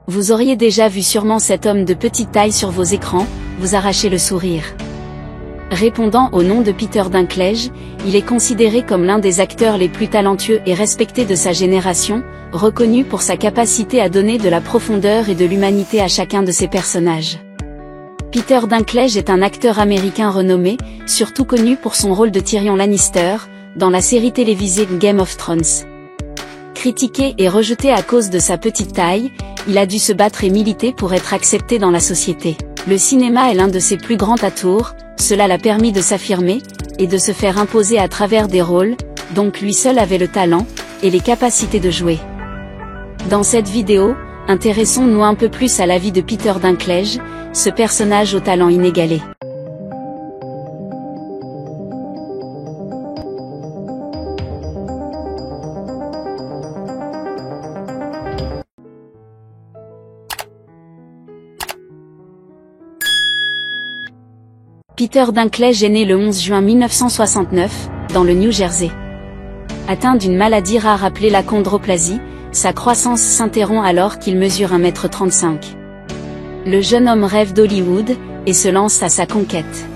Vous auriez déjà vu sûrement cet homme de petite taille sur vos écrans, vous arracher le sourire. Répondant au nom de Peter Dinklage, il est considéré comme l'un des acteurs les plus talentueux et respectés de sa génération, reconnu pour sa capacité à donner de la profondeur et de l'humanité à chacun de ses personnages. Peter Dinklage est un acteur américain renommé, surtout connu pour son rôle de Tyrion Lannister, dans la série télévisée Game of Thrones. Critiqué et rejeté à cause de sa petite taille, il a dû se battre et militer pour être accepté dans la société. Le cinéma est l'un de ses plus grands atouts, cela l'a permis de s'affirmer, et de se faire imposer à travers des rôles, donc lui seul avait le talent, et les capacités de jouer. Dans cette vidéo, intéressons-nous un peu plus à la vie de Peter Dinklage, ce personnage au talent inégalé. Peter Dinklage est né le 11 juin 1969, dans le New Jersey. Atteint d'une maladie rare appelée l'achondroplasie, sa croissance s'interrompt alors qu'il mesure 1,35 m. Le jeune homme rêve d'Hollywood, et se lance à sa conquête.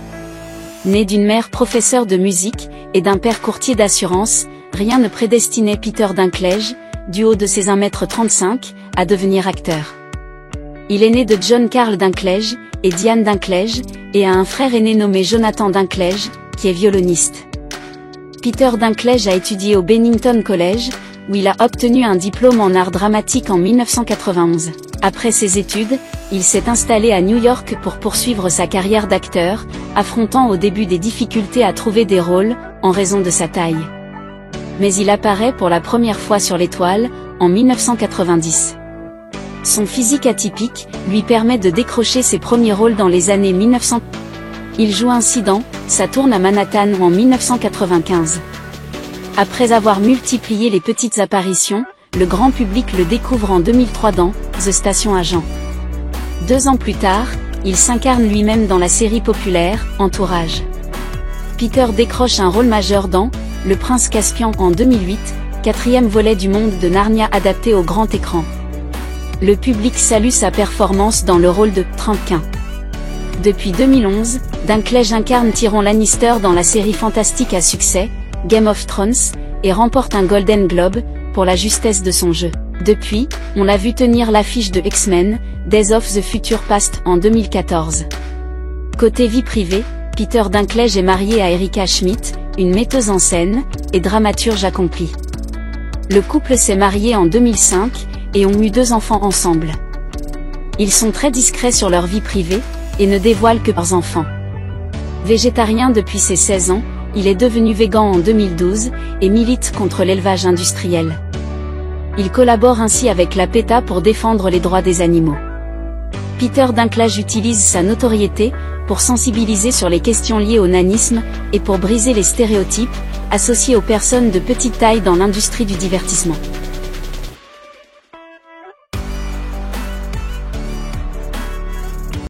Né d'une mère professeure de musique, et d'un père courtier d'assurance, rien ne prédestinait Peter Dinklage, du haut de ses 1,35 m, à devenir acteur. Il est né de John Carl Dinklage, et Diane Dinklage, et a un frère aîné nommé Jonathan Dinklage, qui est violoniste. Peter Dinklage a étudié au Bennington College, où il a obtenu un diplôme en art dramatique en 1991. Après ses études, il s'est installé à New York pour poursuivre sa carrière d'acteur, affrontant au début des difficultés à trouver des rôles, en raison de sa taille. Mais il apparaît pour la première fois sur l'étoile, en 1990. Son physique atypique lui permet de décrocher ses premiers rôles dans les années 1900. Il joue ainsi dans « Ça tourne à Manhattan » en 1995. Après avoir multiplié les petites apparitions, le grand public le découvre en 2003 dans « The Station Agent ». 2 ans plus tard, il s'incarne lui-même dans la série populaire « Entourage ». Peter décroche un rôle majeur dans « Le Prince Caspian » en 2008, 4e volet du monde de Narnia adapté au grand écran. Le public salue sa performance dans le rôle de Tranquin. Depuis 2011, Dinklage incarne Tyrion Lannister dans la série fantastique à succès, Game of Thrones, et remporte un Golden Globe, pour la justesse de son jeu. Depuis, on l'a vu tenir l'affiche de X-Men, Days of the Future Past en 2014. Côté vie privée, Peter Dinklage est marié à Erika Schmidt, une metteuse en scène, et dramaturge accomplie. Le couple s'est marié en 2005, et ont eu 2 enfants ensemble. Ils sont très discrets sur leur vie privée, et ne dévoilent que leurs enfants. Végétarien depuis ses 16 ans, il est devenu végan en 2012, et milite contre l'élevage industriel. Il collabore ainsi avec la PETA pour défendre les droits des animaux. Peter Dinklage utilise sa notoriété, pour sensibiliser sur les questions liées au nanisme, et pour briser les stéréotypes, associés aux personnes de petite taille dans l'industrie du divertissement.